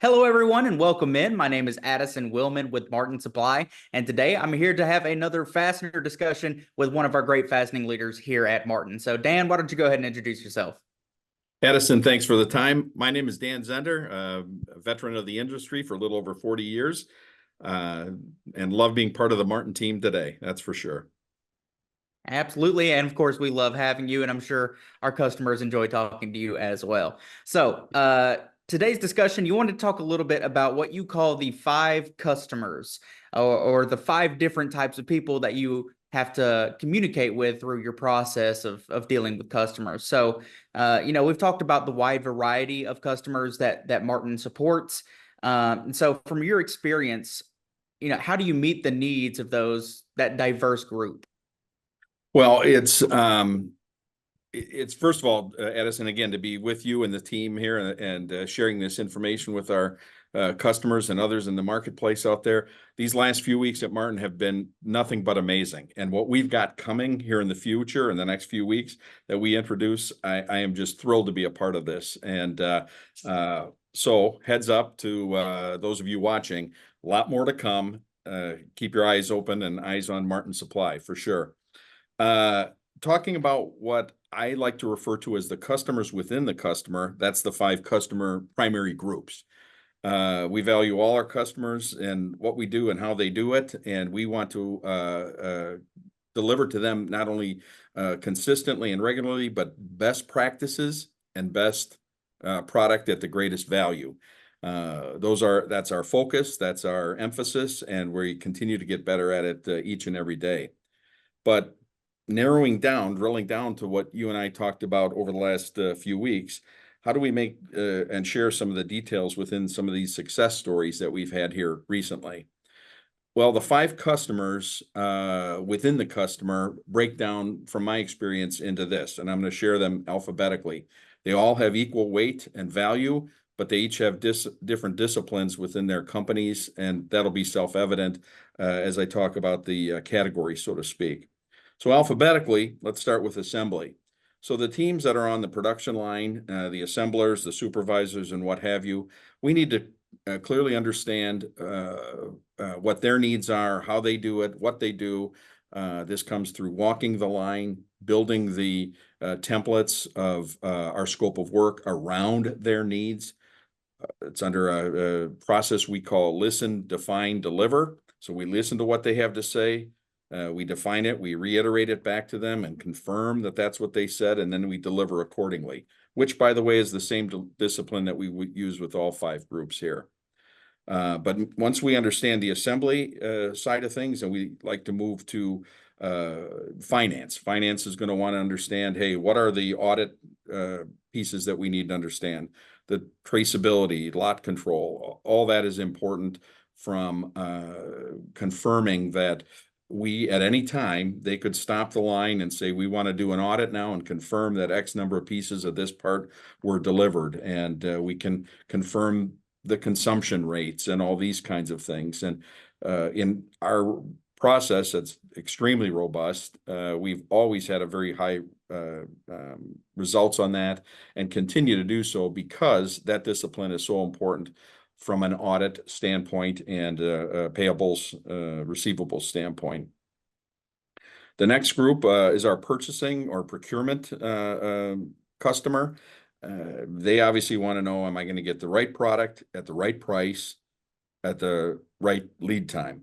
Hello, everyone, and welcome in. My name is Addison Willman with Martin Supply, and today I'm here to have another fastener discussion with one of our great fastening leaders here at Martin. So, Dan, why don't you go ahead and introduce yourself? Addison, thanks for the time. My name is Dan Zehnder, a veteran of the industry for a little over 40 years, and love being part of the Martin team today. That's for sure. Absolutely, and of course, we love having you, and I'm sure our customers enjoy talking to you as well. So, today's discussion, you want to talk a little bit about what you call the five customers, or the five different types of people that you have to communicate with through your process of dealing with customers. So, we've talked about the wide variety of customers that Martin supports. And so, from your experience, how do you meet the needs of that diverse group? Well, it's first of all, Addison, again, to be with you and the team here and sharing this information with our customers and others in the marketplace out there. These last few weeks at Martin have been nothing but amazing. And what we've got coming here in the future, in the next few weeks that we introduce, I am just thrilled to be a part of this. And so heads up to those of you watching, a lot more to come. Keep your eyes open and eyes on Martin Supply for sure. Talking about what I like to refer to as the customers within the customer, that's the five customer primary groups. We value all our customers and what we do and how they do it, and we want to deliver to them not only consistently and regularly, but best practices and best product at the greatest value. That's our focus, that's our emphasis, and we continue to get better at it each and every day. But drilling down to what you and I talked about over the last few weeks, how do we make and share some of the details within some of these success stories that we've had here recently? Well, the five customers within the customer break down, from my experience, into this, and I'm going to share them alphabetically. They all have equal weight and value, but they each have different disciplines within their companies, and that'll be self-evident as I talk about the category, so to speak. So alphabetically, let's start with assembly. So the teams that are on the production line, the assemblers, the supervisors, and what have you, we need to clearly understand what their needs are, how they do it, what they do. This comes through walking the line, building the templates of our scope of work around their needs. It's under a process we call listen, define, deliver. So we listen to what they have to say. We define it, we reiterate it back to them and confirm that that's what they said, and then we deliver accordingly, which, by the way, is the same discipline that we would use with all five groups here. But once we understand the assembly side of things, and we like to move to finance. Finance is going to want to understand, hey, what are the audit pieces that we need to understand? The traceability, lot control, all that is important, from confirming that we, at any time, they could stop the line and say, we want to do an audit now and confirm that X number of pieces of this part were delivered. And we can confirm the consumption rates and all these kinds of things. And in our process, that's extremely robust. We've always had a very high results on that, and continue to do so, because that discipline is so important from an audit standpoint and payables, receivables standpoint. The next group is our purchasing or procurement customer. They obviously want to know, am I going to get the right product at the right price at the right lead time?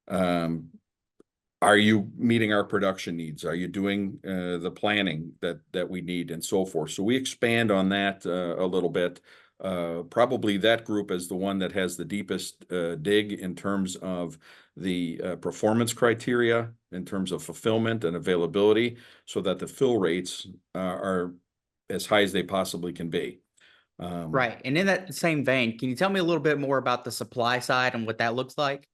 Are you meeting our production needs? Are you doing the planning that we need, and so forth? So we expand on that a little bit. Probably that group is the one that has the deepest dig in terms of the performance criteria, in terms of fulfillment and availability, so that the fill rates are as high as they possibly can be. Right. And in that same vein, can you tell me a little bit more about the supply side and what that looks like?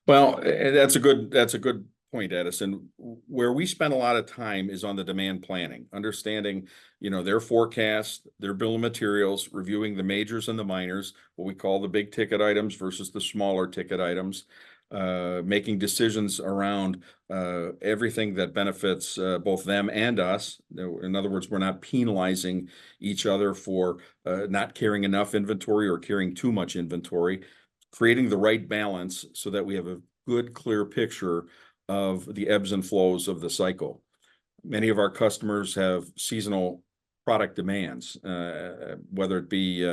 Well, that's a good point, Edison. Where we spend a lot of time is on the demand planning, understanding, their forecast, their bill of materials, reviewing the majors and the minors, what we call the big ticket items versus the smaller ticket items. making decisions around everything that benefits both them and us. In other words, we're not penalizing each other for not carrying enough inventory or carrying too much inventory, creating the right balance so that we have a good, clear picture of the ebbs and flows of the cycle. Many of our customers have seasonal product demands, whether it be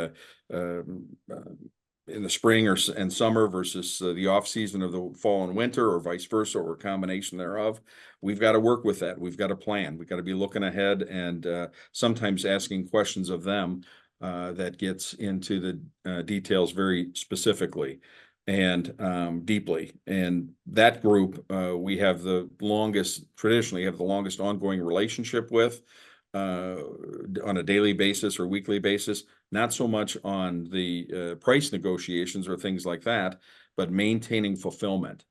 in the spring and summer versus the off season of the fall and winter, or vice versa, or a combination thereof. We've got to work with that. We've got to plan. We've got to be looking ahead and sometimes asking questions of them that gets into the details very specifically and deeply. And that group, we have traditionally have the longest ongoing relationship with on a daily basis or weekly basis, not so much on the price negotiations or things like that, but maintaining fulfillment.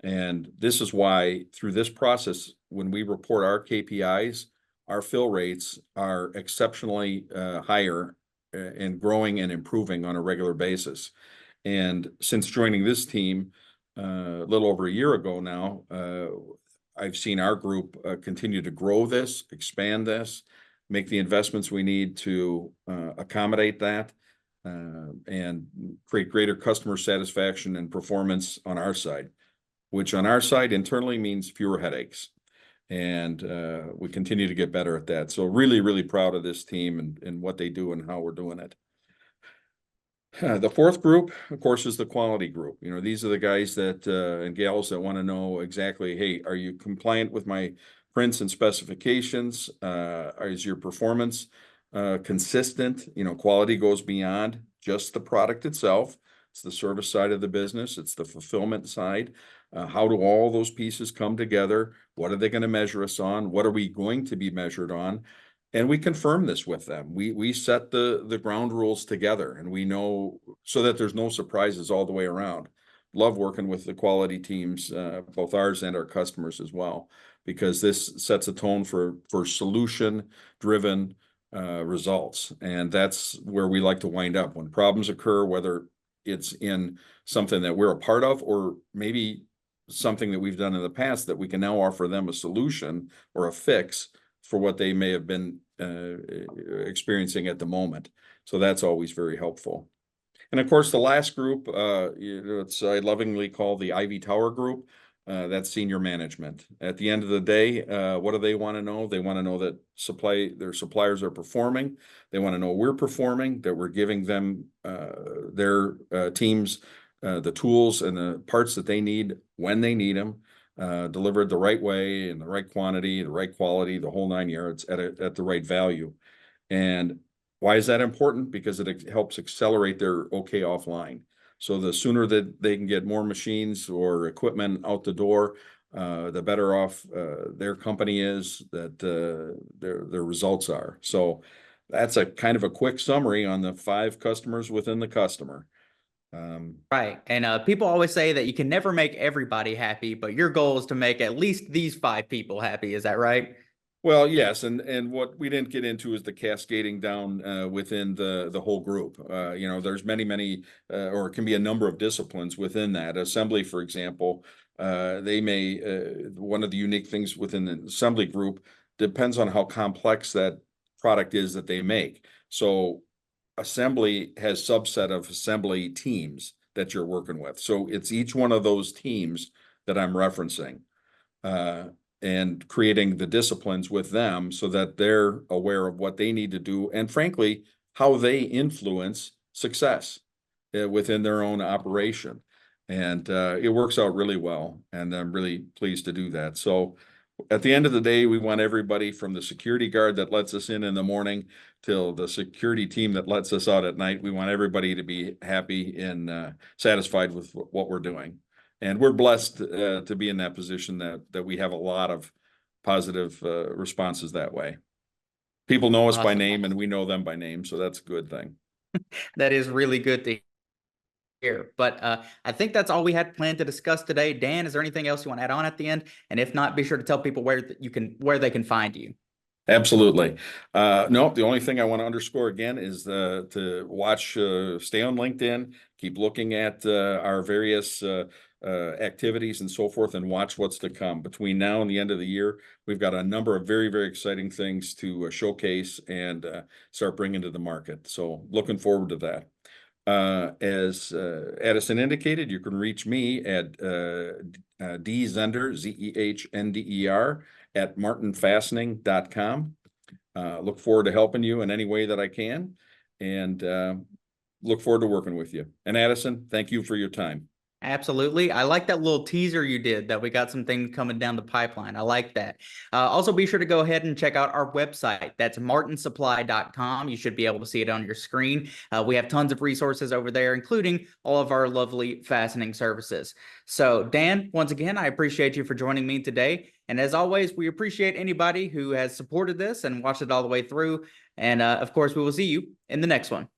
And this is why through this process, when we report our KPIs, our fill rates are exceptionally higher and growing and improving on a regular basis. And since joining this team a little over a year ago now, I've seen our group continue to grow this, expand this, make the investments we need to accommodate that, and create greater customer satisfaction and performance on our side, which on our side internally means fewer headaches. And we continue to get better at that. So really, really proud of this team and what they do and how we're doing it. The fourth group, of course, is the quality group. You know, these are the guys that and gals that want to know exactly, hey, are you compliant with my prints and specifications? Is your performance consistent? You know, quality goes beyond just the product itself. It's the service side of the business. It's the fulfillment side. How do all those pieces come together? What are they going to measure us on? What are we going to be measured on? And we confirm this with them. We set the ground rules together, and we know so that there's no surprises all the way around. Love working with the quality teams, both ours and our customers as well, because this sets a tone for solution-driven results. And that's where we like to wind up. When problems occur, whether it's in something that we're a part of or maybe something that we've done in the past, that we can now offer them a solution or a fix for what they may have been experiencing at the moment. So that's always very helpful. And of course, the last group, it's I lovingly call the Ivy Tower group. That's senior management. At the end of the day, what do they want to know? They want to know that their suppliers are performing. They want to know we're performing, that we're giving them their teams the tools and the parts that they need when they need them. Delivered the right way, in the right quantity, the right quality, the whole 9 yards at the right value. And why is that important? Because it helps accelerate their OK offline. So the sooner that they can get more machines or equipment out the door, the better off their company is, that their results are. So that's a kind of a quick summary on the 5 customers within the customer. Right. And people always say that you can never make everybody happy, but your goal is to make at least these 5 people happy. Is that right? Well, yes, and what we didn't get into is the cascading down within the whole group. You know, there's many or it can be a number of disciplines within that. Assembly, for example, they may one of the unique things within the assembly group depends on how complex that product is that they make. So assembly has subset of assembly teams that you're working with. So it's each one of those teams that I'm referencing. And creating the disciplines with them so that they're aware of what they need to do and frankly, how they influence success within their own operation. And it works out really well. And I'm really pleased to do that. So at the end of the day, we want everybody from the security guard that lets us in the morning till the security team that lets us out at night. We want everybody to be happy and satisfied with what we're doing. And we're blessed to be in that position that we have a lot of positive responses that way. People know us by Awesome. name and we know them by name. So that's a good thing. That is really good to hear. But I think that's all we had planned to discuss today. Dan, is there anything else you want to add on at the end? And if not, be sure to tell people where they can find you. Absolutely. No, the only thing I want to underscore again is to watch, stay on LinkedIn, keep looking at our various activities and so forth, and watch what's to come. Between now and the end of the year, we've got a number of very, very exciting things to showcase and start bringing to the market. So looking forward to that. As Addison indicated, you can reach me at Zehnder, Zehnder, at martinfastening.com. Look forward to helping you in any way that I can, and look forward to working with you. And Addison, thank you for your time. Absolutely. I like that little teaser you did that we got some things coming down the pipeline. I like that. Also, be sure to go ahead and check out our website. That's martinsupply.com. You should be able to see it on your screen. We have tons of resources over there, including all of our lovely fastening services. So, Dan, once again, I appreciate you for joining me today. And as always, we appreciate anybody who has supported this and watched it all the way through. And of course, we will see you in the next one.